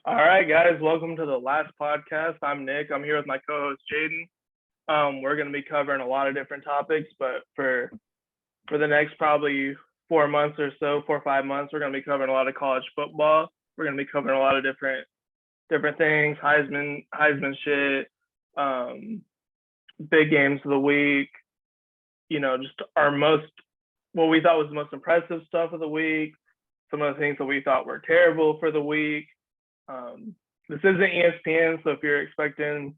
All right, guys, welcome to the last podcast. I'm Nick. I'm here with my co-host Jaden. We're going to be covering a lot of different topics, but for the next probably 4 months or so, 4 or 5 months, we're going to be covering a lot of college football. We're going to be covering a lot of different things, Heisman shit, um, big games of the week. Just our most what we thought was the most impressive stuff of the week. Some of the things that we thought were terrible for the week. Um, this isn't ESPN, so if you're expecting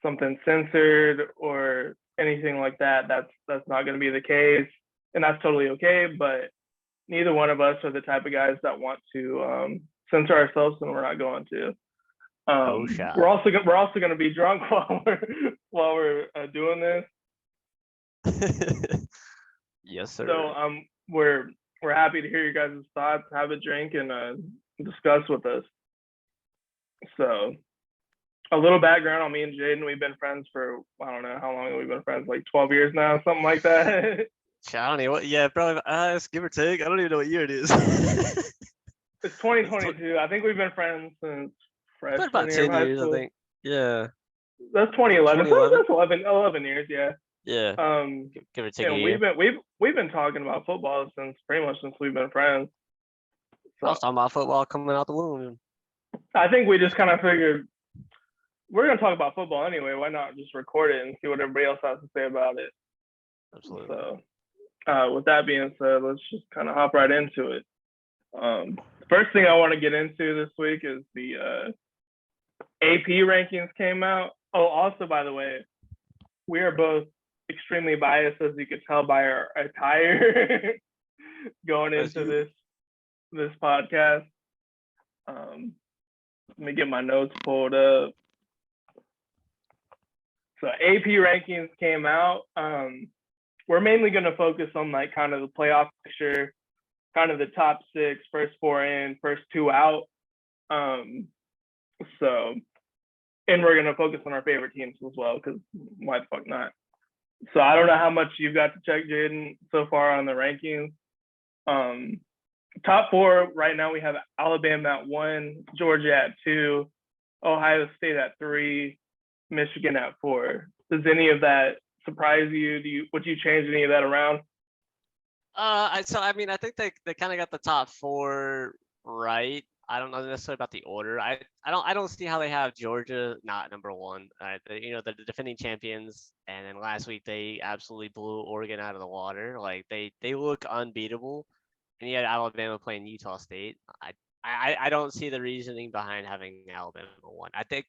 something censored or anything like that, that's not going to be the case, and that's totally okay. But neither one of us are the type of guys that want to censor ourselves, and we're not going to. Oh, We're shot. also going to be drunk while we're doing this. Yes, So sir. we're happy to hear your guys' thoughts. Have a drink and discuss with us. So a little background on me and Jaden. We've been friends for I don't know how long we've been friends, like 12 years now, something like that. Johnny, what? Yeah, probably. It's give or take. I don't even know what year it is. It's It's 2022. I think we've been friends since been freshman about year of 10 high years, I school. think. Yeah, That's 2011. So 2011. that's 11 years, yeah. Yeah, Um, give or take a and year. we've been talking about football since pretty much since we've been friends. I So was talking about football coming out the womb. I think we just kind of figured we're gonna talk about football anyway. Why not just record it and see what everybody else has to say about it? Absolutely. So with that being said, let's just kind of hop right into it. First thing I want to get into this week is the AP rankings came out. Oh, also by the way, we are both extremely biased, as you could tell by our attire going As into you. this podcast. Um, Let me get my notes pulled up. So AP rankings came out. We're mainly going to focus on like kind of the playoff picture, kind of the top six, first four in, first two out. Um, so, and we're going to focus on our favorite teams as well, because why the fuck not? So I don't know how much you've got to check, Jaden, so far on the rankings. Um, Top four right now, we have Alabama at one, Georgia at two, Ohio State at three, Michigan at four. Does any of that surprise you? Would you change any of that around? I mean, I think they kind of got the top four right. I don't know necessarily about the order. I don't see how they have Georgia not number one. They're the defending champions, and then last week they absolutely blew Oregon out of the water. Like they look unbeatable, and yet Alabama playing Utah State. I don't see the reasoning behind having Alabama one. I think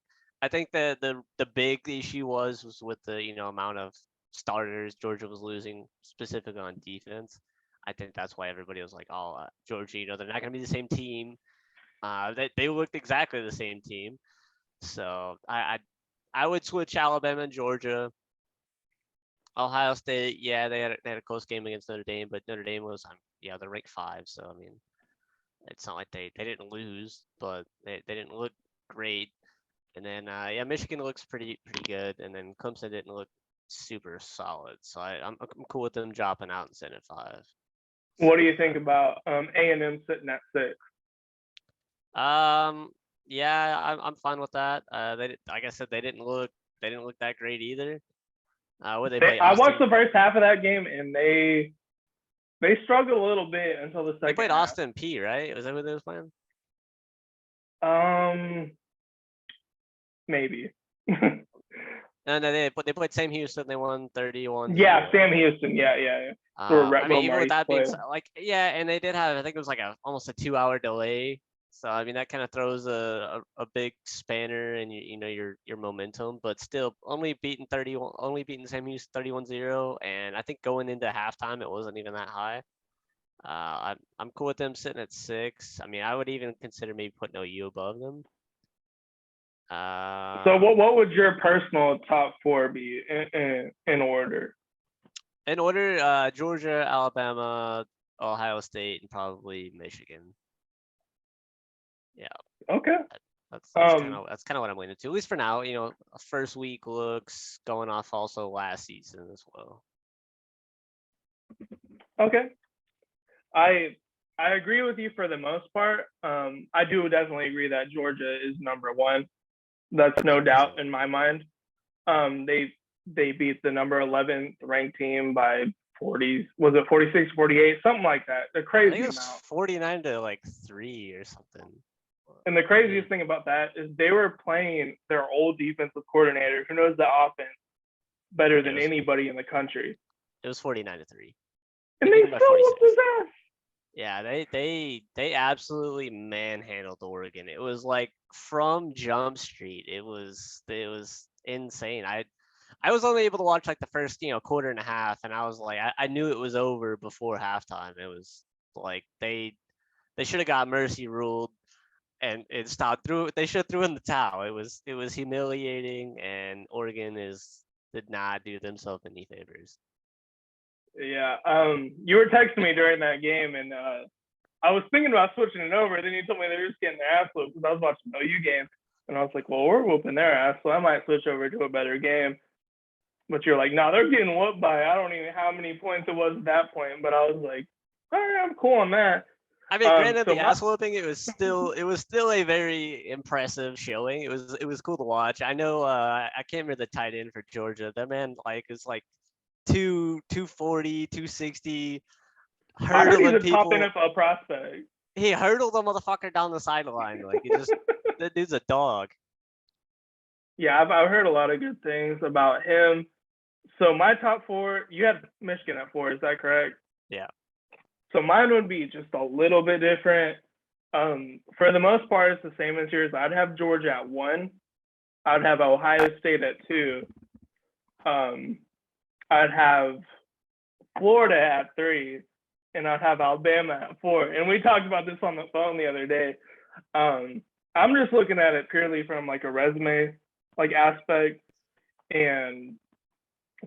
the big issue was with the amount of starters Georgia was losing specifically on defense. I think that's why everybody was like, "Oh, Georgia, they're not going to be the same team." They looked exactly the same team. So I would switch Alabama and Georgia. Ohio State, yeah, they had a close game against Notre Dame, but Notre Dame was they're ranked 5, so I mean it's not like they didn't lose, but they didn't look great. And then Michigan looks pretty good, and then Clemson didn't look super solid. So I'm cool with them dropping out and sitting at 5. What do you So think about A&M sitting at six? um yeah, I'm fine with that. Like I said, they didn't look that great either. Would they play I watched Austin? the first half of that game, and they struggled a little bit until the They second played half. Austin P, right? Was that who they was playing? Um, Maybe. No, they played Sam Houston. They won 31-0. Yeah, Sam Houston. Yeah. I Where mean, even with Maurice that being played. like, yeah, and they did have, I think it was like almost a 2-hour delay. So I mean, that kind of throws a big spanner in your momentum. But still, only beating Sam Houston 31-0, and I think going into halftime it wasn't even that high. I'm cool with them sitting at 6. I mean, I would even consider maybe putting OU above them. So Um, what would your personal top four be in order? in order, Georgia, Alabama, Ohio State, and probably Michigan. Yeah, Okay. that, that's kind Um. of that's kind of what I'm leaning to. At least for now, first week looks going off also last season as well. Okay. I I agree with you for the most part. I do definitely agree that Georgia is number one. That's no doubt 100%. in my mind. They beat the number 11th ranked team by 40. Was it 46, 48, something like that? The I think crazy it was amount. 49 to like 3 or something. And the craziest thing about that is they were playing their old defensive coordinator who knows the offense better than anybody in the country. It was 49 to 3. And they still whooped his ass. Yeah, they absolutely manhandled Oregon. It was like from Jump Street. It was insane. I was only able to watch like the first, quarter and a half, and I was like, I knew it was over before halftime. It was like they should have got mercy ruled and it stopped through. They should have threw in the towel. It was humiliating, and Oregon did not do themselves any favors. Yeah. You were texting me during that game, and I was thinking about switching it over. Then you told me they were just getting their ass whooped because I was watching the OU game, and I was like, well, we're whooping their ass, so I might switch over to a better game. But you're like, no, they're getting whooped by I don't even know how many points it was at that point. But I was like, all right, I'm cool on that. I mean, granted, the ass whooping, it was still a very impressive showing. It was cool to watch. I know I can't remember the tight end for Georgia. That man is like 240, 260, hurdling he's a top people. NFL prospect. He hurdled a motherfucker down the sideline. Like that dude's a dog. Yeah, I've heard a lot of good things about him. So my top four, you had Michigan at 4, is that correct? Yeah. So mine would be just a little bit different. For the most part, it's the same as yours. I'd have Georgia at 1. I'd have Ohio State at 2. I'd have Florida at 3, and I'd have Alabama at 4. And we talked about this on the phone the other day. I'm just looking at it purely from like a resume aspect, and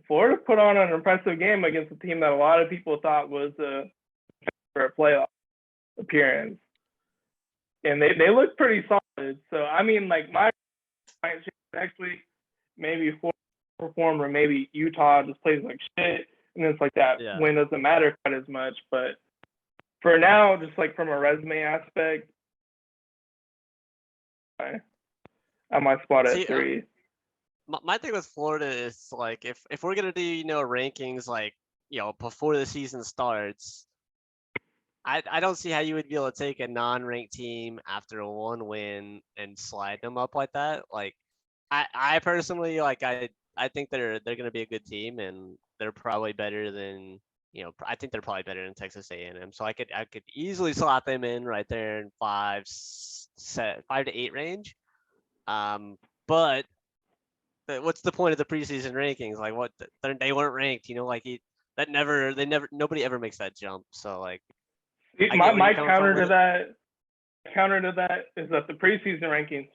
Florida put on an impressive game against a team that a lot of people thought was for a playoff appearance, and they look pretty solid. So I mean, like my next week, maybe Florida perform, or maybe Utah just plays like shit, and it's like that win doesn't matter quite as much. But for now, just like from a resume aspect, at my spot at 3. My thing with Florida is like if we're gonna do rankings like before the season starts, I don't see how you would be able to take a non-ranked team after a 1 win and slide them up like that. Like I personally I think they're gonna be a good team, and they're probably better than I think they're probably better than Texas A&M. So I could easily slot them in right there in 5 to 8 range. But what's the point of the preseason rankings? Like what they weren't ranked, nobody ever makes that jump. So like my counter to that is that the preseason rankings,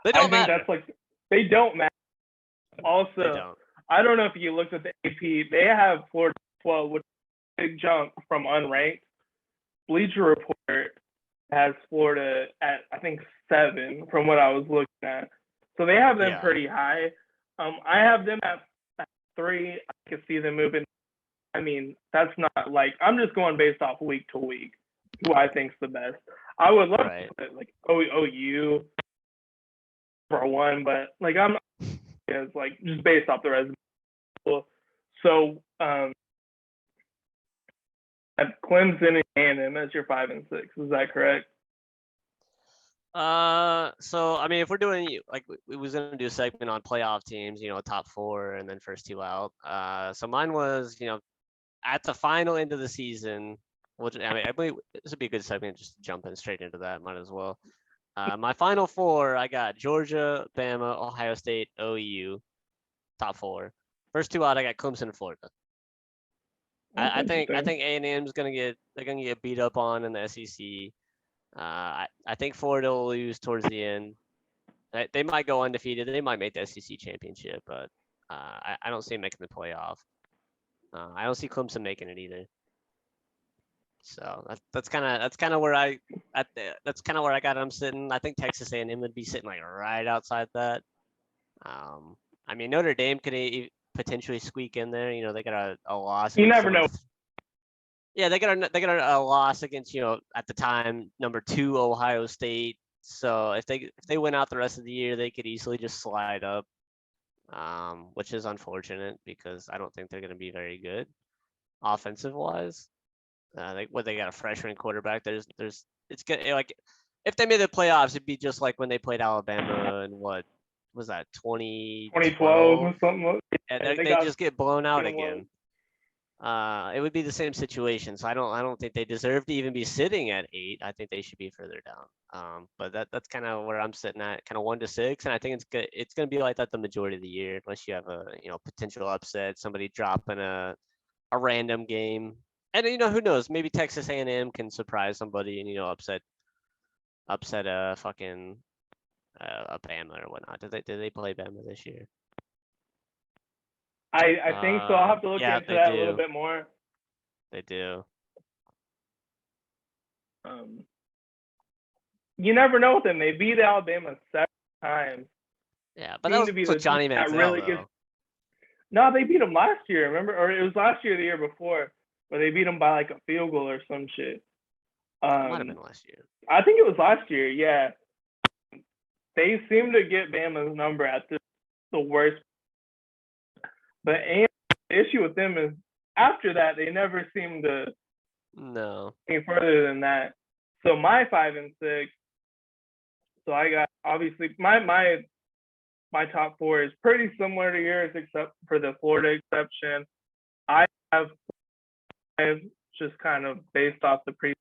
they don't matter. That's like they don't matter. Also, I don't know if you looked at the AP, they have Florida 12, which is a big jump from unranked. Bleacher Report has Florida at I think 7 from what I was looking at. So they have them pretty high. I have them at 3. I can see them moving. I mean, that's not like I'm just going based off week to week who I think's the best. I would love to put like OU for 1, but like I'm is like just based off the resume. So at Clemson and A&M as your 5 and 6, is that correct? So I mean, if we're doing like we was gonna do a segment on playoff teams, top 4 and then first 2 out. So mine was, at the final end of the season, which I believe this would be a good segment, just jumping straight into that. Might as well. My final 4, I got Georgia, Bama, Ohio State, OU, top 4. First 2 out, I got Clemson and Florida. I think A&M's gonna get beat up on in the SEC. I think Florida will lose towards the end. They might go undefeated. They might make the SEC championship, but I don't see them making the playoff. I don't see Clemson making it either. So that's kind of where I got them sitting. I think Texas A&M would be sitting like right outside that. I mean, Notre Dame could potentially squeak in there. They got a loss. You never know. Yeah, they got a loss against, at the time number 2 Ohio State. So if they win out the rest of the year, they could easily just slide up, which is unfortunate because I don't think they're going to be very good offensive wise. They got a freshman quarterback. It's good. Like if they made the playoffs, it'd be just like when they played Alabama in what was that 2012 or 2012? something. And Yeah, they they got just get blown out 21. again. It would be the same situation. So I don't think they deserve to even be sitting at 8. I think they should be further down. But that's kind of where I'm sitting at, kind of 1 to 6, and I think it's good. It's gonna be like that the majority of the year, unless you have a potential upset, somebody dropping a random game, and who knows? Maybe Texas A&M can surprise somebody and upset a fucking a Bama or whatnot. Did they play Bama this year? I think so. I'll have to look Yeah, into they that a little do. bit more. They do. You never know with them. They beat Alabama 7 times. Yeah, but that Seem was to be with the team Johnny that Manziel really gets. though. No, they beat them last year. Remember, or it was last year, or the year before, where they beat them by like a field goal or some shit. It might have been Um, last year. I think it was last year. Yeah, they seem to get Bama's number at the worst. But the issue with them is after that they never seem to No. any further than that. So my 5 and 6. So I got obviously my top 4 is pretty similar to yours except for the Florida exception. I have 5 just kind of based off the previous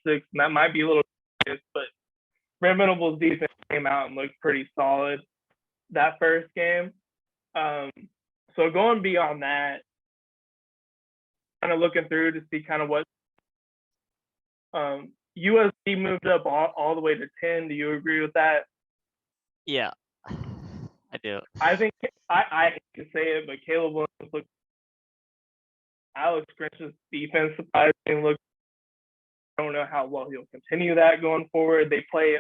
6, and that might be a little biased, but Brent Venables' defense came out and looked pretty solid that first game. So going beyond that, kind of looking through to see kind of what USC moved up all the way to 10. Do you agree with that? Yeah, I do. I think I hate to say it, but Caleb Williams looked. Alex Grinch's defense surprisingly looked. I don't know how well he'll continue that going forward. They play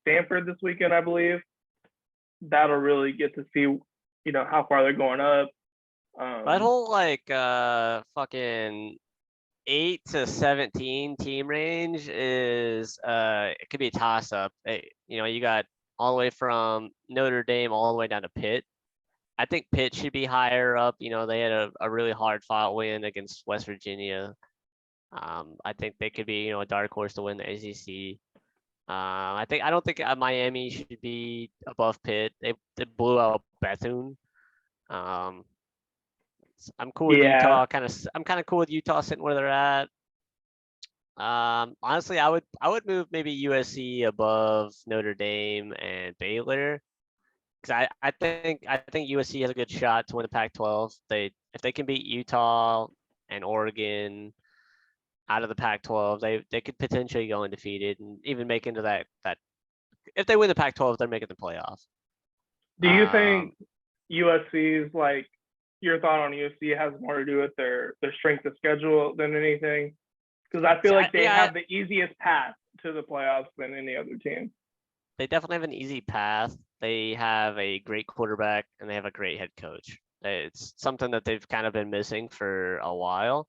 Stanford this weekend, I believe. That'll really get to see, how far they're going up. That whole fucking 8 to 17 team range is it could be a toss up. You got all the way from Notre Dame all the way down to Pitt. I think Pitt should be higher up. They had a really hard fought win against West Virginia. I think they could be a dark horse to win the ACC. I don't think Miami should be above Pitt. They blew out Bethune. I'm cool with Yeah, Utah. I'm kind of cool with Utah sitting where they're at. Honestly, I would move maybe USC above Notre Dame and Baylor because I think USC has a good shot to win the Pac-12. If they can beat Utah and Oregon out of the Pac-12, they could potentially go undefeated and even make into that. If they win the Pac-12, they're making the playoffs. Do you think USC's like your thought on USC has more to do with their strength of schedule than anything? Because I feel like they have the easiest path to the playoffs than any other team. They definitely have an easy path. They have a great quarterback and they have a great head coach. It's something that they've kind of been missing for a while.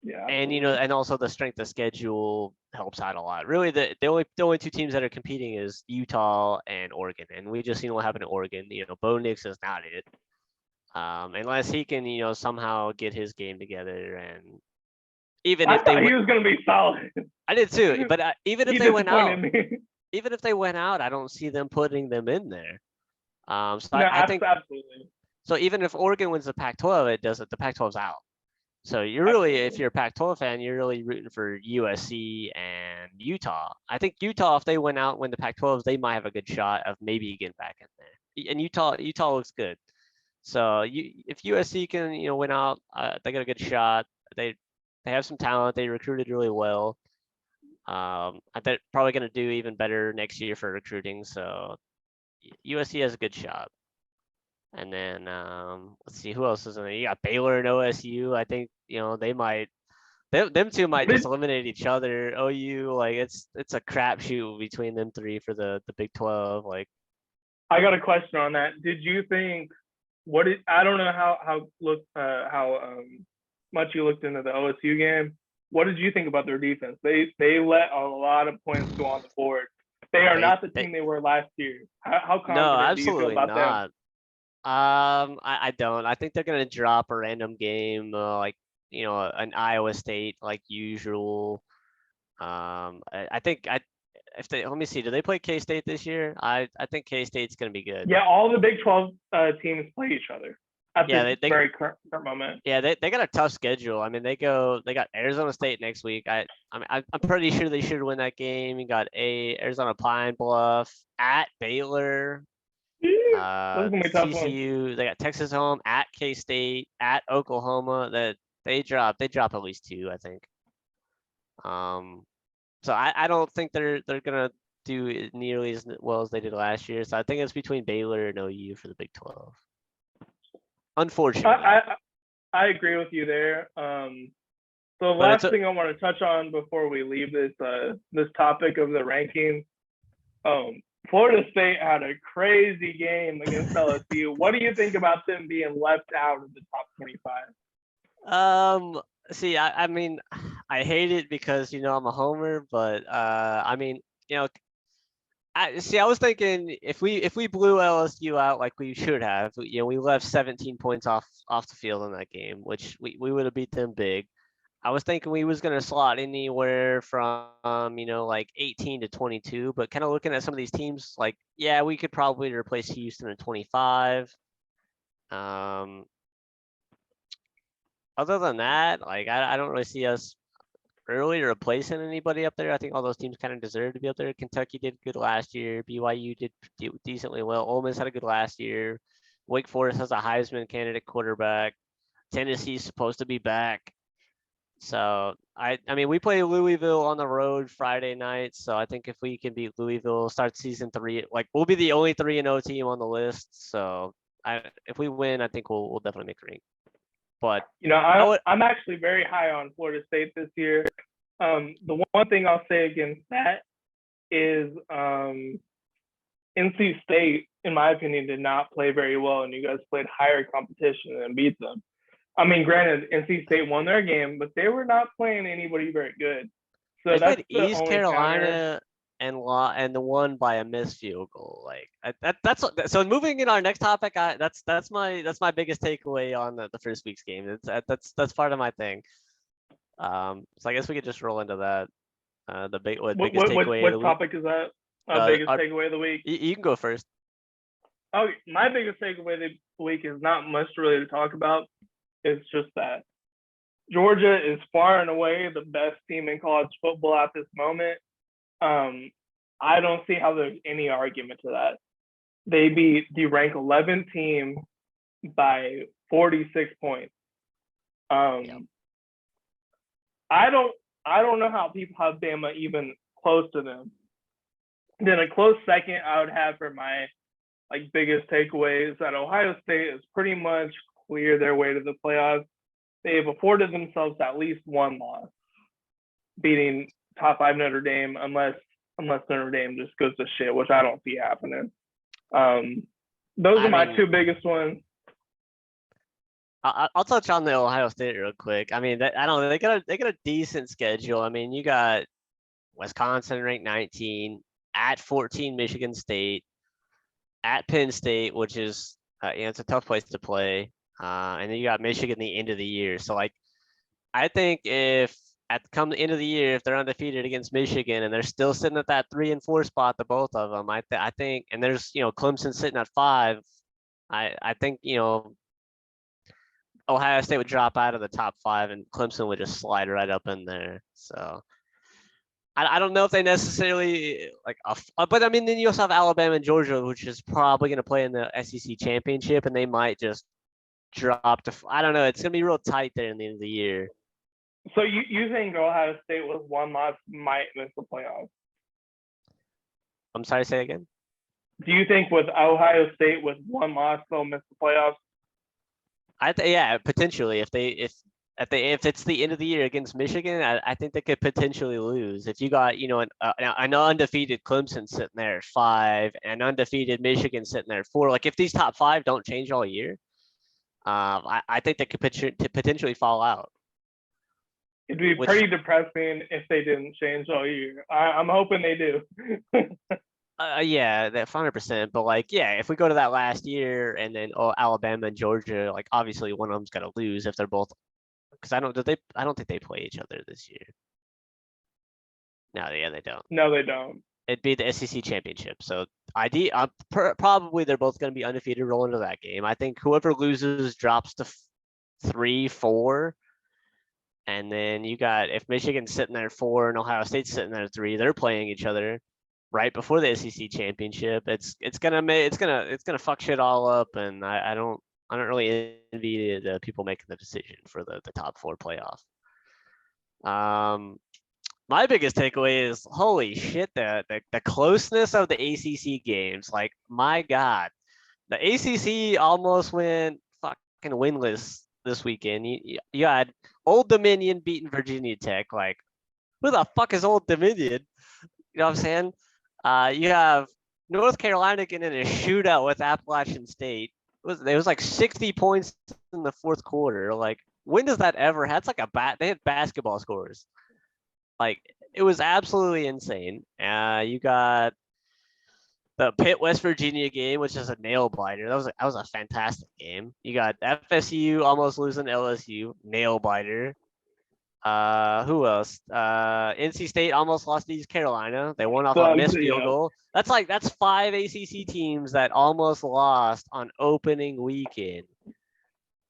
Yeah, And absolutely. and also the strength of schedule helps out a lot. Really, the only 2 teams that are competing is Utah and Oregon, and we just seen what happened to Oregon. Bo Nix is not it, unless he can somehow get his game together. And even I if they thought he was going to be solid. I did too. But even if He they went disappointed out, me. even if they went out, I don't see them putting them in there. So No, I think absolutely. so. Even if Oregon wins the Pac-12, it doesn't. The Pac-12's out. So you're really, if Absolutely. you're a Pac-12 fan, you're really rooting for USC and Utah. I think Utah, if they went out and win the Pac-12, they might have a good shot of maybe getting back in there. And Utah looks good. So if USC can, win out, they got a good shot. They have some talent. They recruited really well. They're probably going to do even better next year for recruiting. So USC has a good shot. And then let's see who else is in there. You got Baylor and OSU. I think they might. Them two might just eliminate each other. OU, like it's a crapshoot between them 3 for the Big 12. Like, I got a question on that. Did you think I don't know how much you looked into the OSU game. What did you think about their defense? They let a lot of points go on the board. They are not the They team they were last year. How no, confident do you feel absolutely about them? not. I don't. I think they're gonna drop a random game, like an Iowa State like usual. I think if they let me see, do they play K State this year? I think K State's gonna be good. Yeah, all the Big 12 teams play each other at Yeah, this very current moment. yeah, they got a tough schedule. I mean, they got Arizona State next week. I'm pretty sure they should win that game. You got Arizona Pine Bluff at Baylor, Those are gonna be tough ones. TCU. They got Texas home at K State at Oklahoma. That they drop at least two, I think. So I don't think they're gonna do nearly as well as they did last year. So I think it's between Baylor and OU for the Big 12. Unfortunately. I agree with you there. So the But last thing I want to touch on before we leave this topic of the rankings, Florida State had a crazy game against LSU. What do you think about them being left out of the top 25? See, I mean, I hate it because I'm a homer, but I mean, I was thinking if we blew LSU out like we should have, we left 17 points off the field in that game, which we would have beat them big. I was thinking we was gonna slot anywhere from like 18 to 22, but kind of looking at some of these teams, like yeah, we could probably replace Houston at 25. Other than that, like I don't really see us really replacing anybody up there. I think all those teams kind of deserve to be up there. Kentucky did good last year. BYU did decently well. Ole Miss had a good last year. Wake Forest has a Heisman candidate quarterback. Tennessee's supposed to be back. So I mean we play Louisville on the road Friday night. So I think if we can beat Louisville, start season 3, like we'll be the only 3-0 team on the list. So if we win, I think we'll definitely make a ring. But I'm actually very high on Florida State this year. The one thing I'll say against that is NC State, in my opinion, did not play very well, and you guys played higher competition and beat them. I mean, granted, NC State won their game, but they were not playing anybody very good. So they that's played the East only Carolina and the one by a missed field goal. Like that's so. Moving in our next topic, that's my biggest takeaway on the first week's game. That's part of my thing. So I guess we could just roll into that. The biggest takeaway. What topic is that? Biggest takeaway of the week. You can go first. Oh, my biggest takeaway of the week is not much really to talk about. It's just that Georgia is far and away the best team in college football at this moment. I don't see how there's any argument to that. They beat the ranked 11 team by 46 points. Yeah. I don't know how people have Bama even close to them. Then a close second I would have for my biggest takeaway is that Ohio State is pretty much clear their way to the playoffs. They have afforded themselves at least one loss, beating top 5 Notre Dame, unless Notre Dame just goes to shit, which I don't see happening. Those are my two biggest ones. I'll touch on the Ohio State real quick. I mean, I don't know. They got a decent schedule. I mean, you got Wisconsin ranked 19, at 14 Michigan State, at Penn State, which is it's a tough place to play. And then you got Michigan the end of the year. So I think if come the end of the year, if they're undefeated against Michigan and they're still sitting at that 3 and 4 spot, the both of them, I think, and there's Clemson sitting at 5. I think Ohio State would drop out of the top 5 and Clemson would just slide right up in there. So I don't know if they necessarily but I mean, then you also have Alabama and Georgia, which is probably going to play in the SEC championship, and they might just drop to. I don't know. It's going to be real tight there in the end of the year. So you think Ohio State with one loss might miss the playoffs? I'm sorry, say again. Do you think with Ohio State with one loss they'll miss the playoffs? Yeah, potentially. If it's the end of the year against Michigan, I think they could potentially lose. If you got an undefeated Clemson sitting there at 5, and undefeated Michigan sitting there at 4, like if these top 5 don't change all year, I think they could potentially fall out. It'd be which pretty depressing if they didn't change all year. I'm hoping they do. yeah, that 100%. But like, yeah, if we go to that last year and then Alabama and Georgia, like obviously one of them's gonna lose if they're both. Because I don't think they play each other this year. No, yeah, they don't. No, they don't. It'd be the SEC championship. So probably they're both going to be undefeated rolling into that game. I think whoever loses drops to 3-4, and then you got if Michigan's sitting there 4 and Ohio State's sitting there 3, they're playing each other right before the SEC championship. It's gonna fuck shit all up, and I don't really envy the people making the decision for the top 4 playoff. My biggest takeaway is holy shit, the closeness of the ACC games. Like, my God, the ACC almost went fucking winless this weekend. You had Old Dominion beating Virginia Tech. Like, who the fuck is Old Dominion? You know what I'm saying? You have North Carolina getting in a shootout with Appalachian State. It was like 60 points in the fourth quarter. Like, when does that ever happen? It's like they had basketball scores. Like, it was absolutely insane. You got the Pitt West Virginia game, which is a nail biter. That was a fantastic game. You got FSU almost losing LSU, nail biter. Who else? NC State almost lost to East Carolina. They won off a missed field goal. That's 5 ACC teams that almost lost on opening weekend.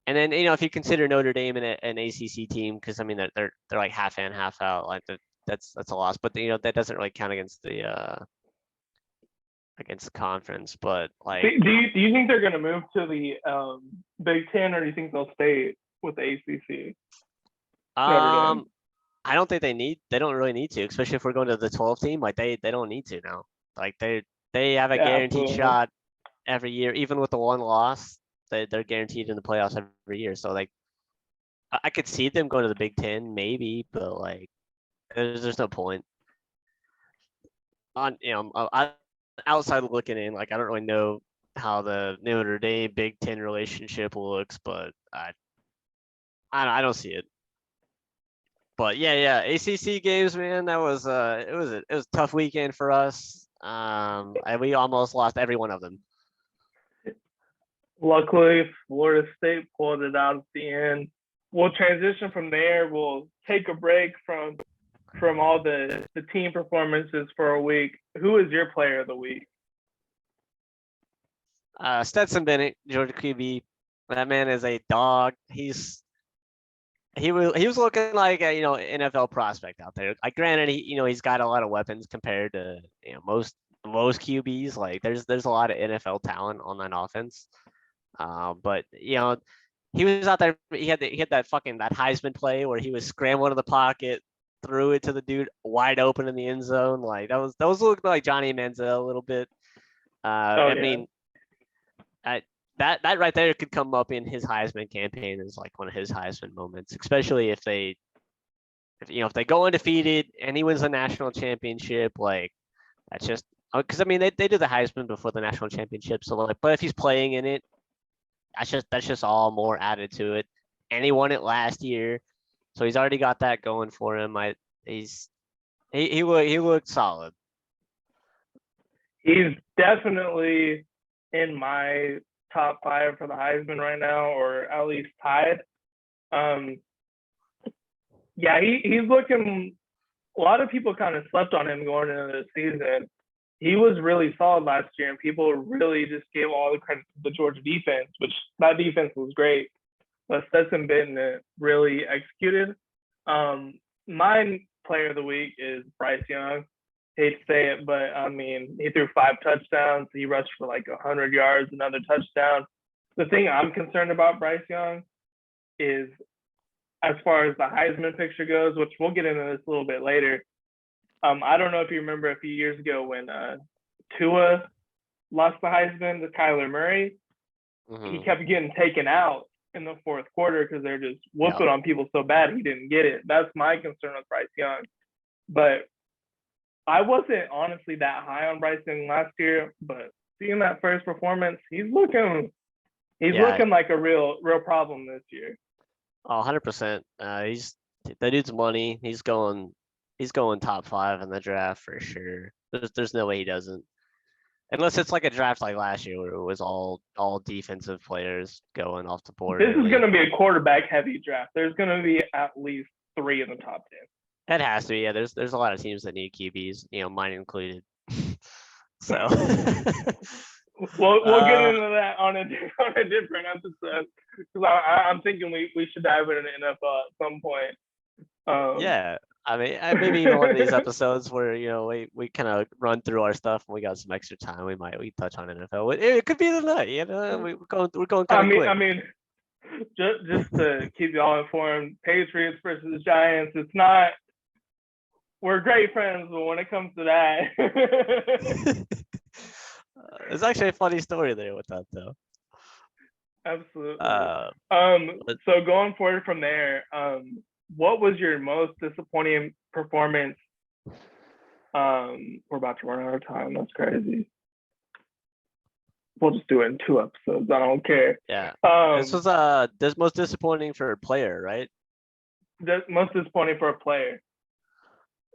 And then, if you consider Notre Dame an ACC team, because I mean they're like half in, half out, like that's a loss. But that doesn't really count against the conference. But like, do you think they're gonna move to the Big Ten, or do you think they'll stay with the ACC? I don't think they don't really need to, especially if we're going to the 12 team. Like they don't need to now. Like they have a guaranteed shot every year, even with the one loss. They're guaranteed in the playoffs every year. So like, I could see them going to the Big Ten maybe, but like, there's no point. Outside looking in, like I don't really know how the Notre Dame Big Ten relationship looks, but I don't see it. But yeah, ACC games, man. That was it was a tough weekend for us. And we almost lost every one of them. Luckily, Florida State pulled it out at the end. We'll transition from there. We'll take a break from all the team performances for a week. Who is your player of the week? Stetson Bennett, Georgia QB. That man is a dog. He was looking like a NFL prospect out there. Like, granted, he's got a lot of weapons compared to most QBs. Like, there's a lot of NFL talent on that offense. But he was out there. He had that Heisman play where he was scrambling in the pocket, threw it to the dude wide open in the end zone. Like, that was looking like Johnny Manziel a little bit. I mean, that right there could come up in his Heisman campaign as like one of his Heisman moments, especially if they go undefeated and he wins a national championship. Like, that's just because I mean they do the Heisman before the national championship, so like, but if he's playing in it, that's just all more added to it. And he won it last year, so he's already got that going for him. He looked solid. He's definitely in my top 5 for the Heisman right now, or at least tied. Yeah, he's looking. A lot of people kind of slept on him going into the season. He was really solid last year, and people really just gave all the credit to the Georgia defense, which that defense was great. But Stetson Bennett really executed. My player of the week is Bryce Young. Hate to say it, but I mean, he threw 5 touchdowns. He rushed for like 100 yards, another touchdown. The thing I'm concerned about Bryce Young is, as far as the Heisman picture goes, which we'll get into this a little bit later. I don't know if you remember a few years ago when Tua lost the Heisman to Kyler Murray. Mm-hmm. He kept getting taken out in the fourth quarter because they're just whooping on people so bad he didn't get it. That's my concern with Bryce Young. But I wasn't honestly that high on Bryce Young last year, but seeing that first performance, he's looking like a real problem this year. Oh, 100%. the dude's money. He's going top 5 in the draft for sure. There's no way he doesn't. Unless it's like a draft like last year where it was all defensive players going off the board This is early. going to be a quarterback heavy draft. There's going to be at least 3 in the top 10. It has to be. Yeah, there's a lot of teams that need QBs, mine included. So we'll get into that on a different episode because I'm thinking we should dive into the NFL at some point. Yeah, I mean, maybe even one of these episodes where we kind of run through our stuff and we got some extra time. We touch on NFL. It could be the night. We're going kind of quick. I mean, just to keep y'all informed, Patriots versus Giants. It's not. We're great friends, but when it comes to that. There's actually a funny story there with that, though. Absolutely. So going forward from there, what was your most disappointing performance? We're about to run out of time. That's crazy. We'll just do it in 2 episodes. I don't care. Yeah. This was this most disappointing for a player, right? The most disappointing for a player.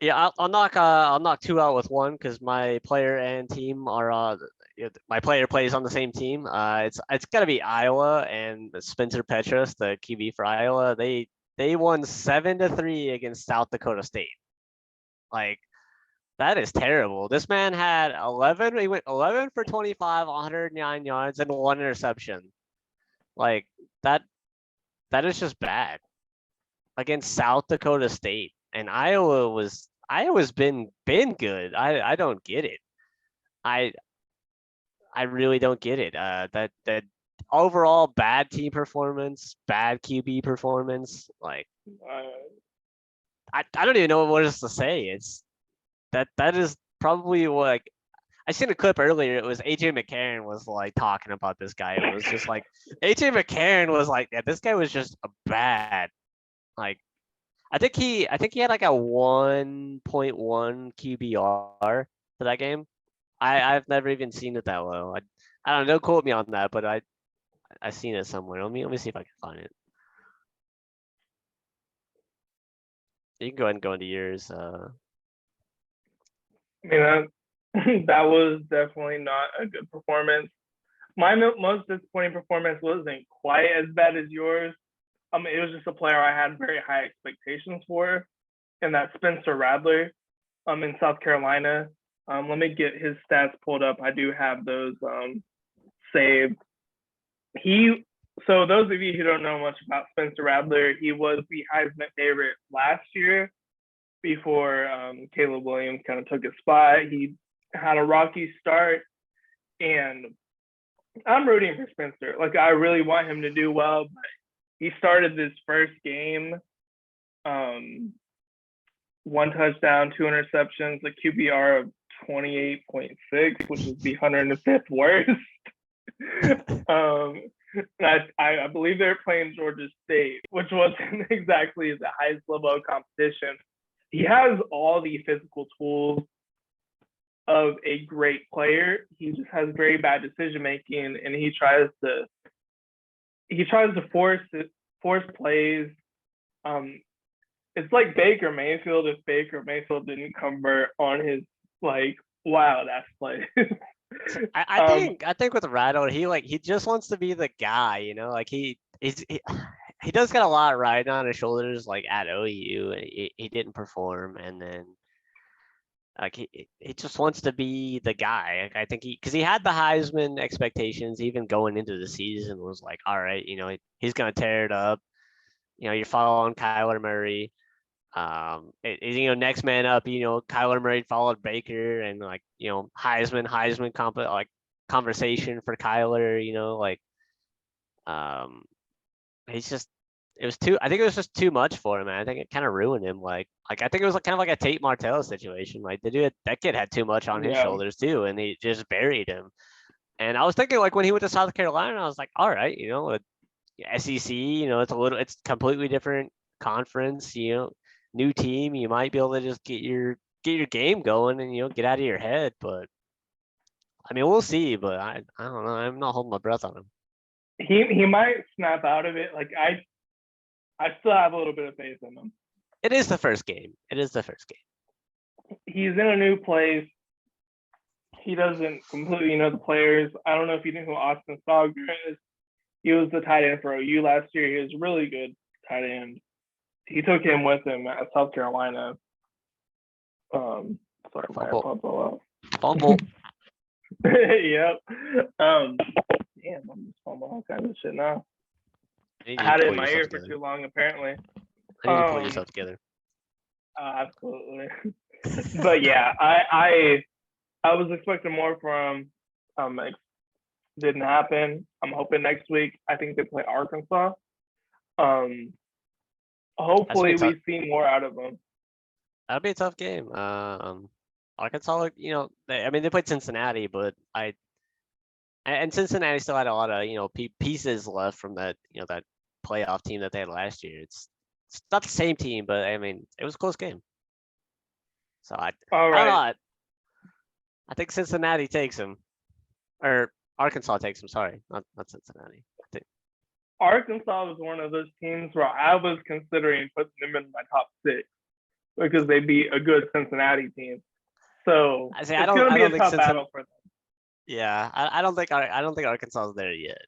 Yeah, I'll knock 2 out with 1 because my player and team are my player plays on the same team. It's gotta be Iowa and Spencer Petras, the QB for Iowa. They won 7-3 against South Dakota State. Like, that is terrible. This man had 11. He went 11 for 25, 109 yards, and 1 interception. Like, that is just bad against South Dakota State. And Iowa's been good. I don't get it. I really don't get it. That overall bad team performance, bad QB performance. Like, I don't even know what else to say. It's that is probably what I seen a clip earlier. It was AJ McCarron was like talking about this guy. It was just like AJ McCarron was like, yeah, this guy was just a bad. Like, I think he had like a 1.1 QBR for that game. I've never even seen it that low. I don't know. Quote me on that, but I seen it somewhere. Let me see if I can find it. You can go ahead and go into yours. I mean, that was definitely not a good performance. My most disappointing performance wasn't quite as bad as yours. It was just a player I had very high expectations for, and that's Spencer Radler, in South Carolina. Let me get his stats pulled up. I do have those saved. So those of you who don't know much about Spencer Radler, he was the Heisman favorite last year before Caleb Williams kind of took his spot. He had a rocky start, and I'm rooting for Spencer. Like, I really want him to do well, but he started this first game, 1 touchdown, 2 interceptions, a QBR of 28.6, which is the 105th worst. I believe they're playing Georgia State, which wasn't exactly the highest level of competition. He has all the physical tools of a great player. He just has very bad decision making, and he tries to force plays. It's like Baker Mayfield if Baker Mayfield didn't convert on his wild ass plays. I think with Radler, he just wants to be the guy, like he does got a lot riding on his shoulders, like at OU, and he didn't perform, and then like he just wants to be the guy. I think because he had the Heisman expectations even going into the season, was like, all right, he's gonna tear it up. You're following Kyler Murray. Next man up, Kyler Murray followed Baker, and Heisman conversation for Kyler, I think it was just too much for him, man. I think it kind of ruined him. I think it was kind of like a Tate Martell situation. Like, that kid had too much on his shoulders too, and he just buried him. And I was thinking, when he went to South Carolina, I was like, all right, SEC, it's completely different conference, new team. You might be able to just get your game going and get out of your head. But I mean, we'll see. But I don't know. I'm not holding my breath on him. He might snap out of it. I still have a little bit of faith in him. It is the first game. It is the first game. He's in a new place. He doesn't completely know the players. I don't know if you know who Austin Stogner is. He was the tight end for OU last year. He was a really good tight end. He took him with him at South Carolina. Sorry, my AirPods all out. Fumble. Yep. Damn, I'm just fumbling all kinds of shit now. I had it in my ear for too long, apparently. I need to pull yourself together. Absolutely. But yeah, I was expecting more from it didn't happen. I'm hoping next week. I think they play Arkansas. Hopefully we see more out of them. That'll be a tough game. Arkansas, they played Cincinnati, but and Cincinnati still had a lot of pieces left from that that playoff team that they had last year. It's not the same team, but I mean it was a close game. So I don't know. I think Cincinnati takes him, or Arkansas takes him. Sorry, not Cincinnati. I think Arkansas was one of those teams where I was considering putting them in my top 6 because they beat a good Cincinnati team. So it's going to be a tough battle for them. Yeah, I don't think Arkansas is there yet.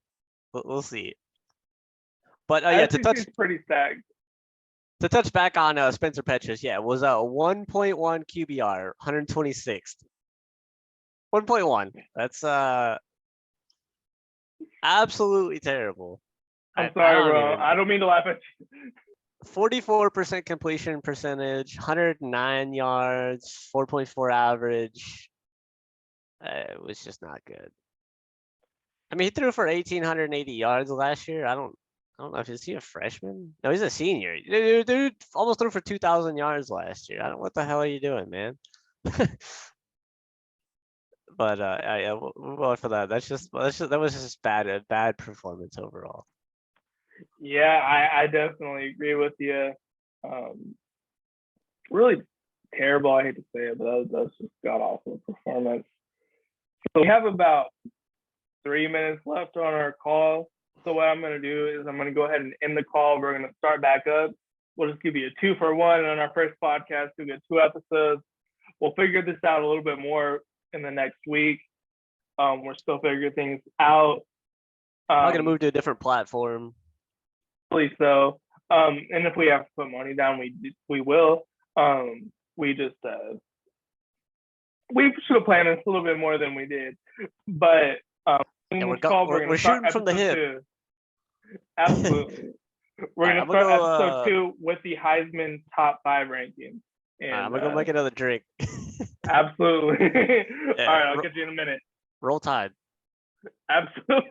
We'll see. But yeah, pretty stacked. To touch back on Spencer Petras, yeah, it was a 1.1 QBR, 126th. 1.1. That's absolutely terrible. I'm sorry, bro. I don't mean to laugh at you. 44% completion percentage, 109 yards, 4.4 average. It was just not good. I mean, he threw for 1,880 yards last year. I don't know if is he a freshman? No, he's a senior. Dude almost threw for 2,000 yards last year. What the hell are you doing, man? But yeah, we'll move on for that. That was just a bad performance overall. Yeah, I definitely agree with you. Really terrible. I hate to say it, but that's just god awful performance. So we have about 3 minutes left on our call. So what I'm going to do is I'm going to go ahead and end the call. We're going to start back up. We'll just give you a 2-for-1 on our first podcast. We'll get 2 episodes. We'll figure this out a little bit more in the next week. We're still figuring things out. I'm going to move to a different platform. So, and if we have to put money down, we will. We just we should have planned this a little bit more than we did, but we're shooting from the hip. 2. Absolutely. We're gonna start episode 2 with the Heisman top 5 rankings. And I'm gonna go make another drink. Absolutely. All right, I'll get you in a minute. Roll Tide. Absolutely.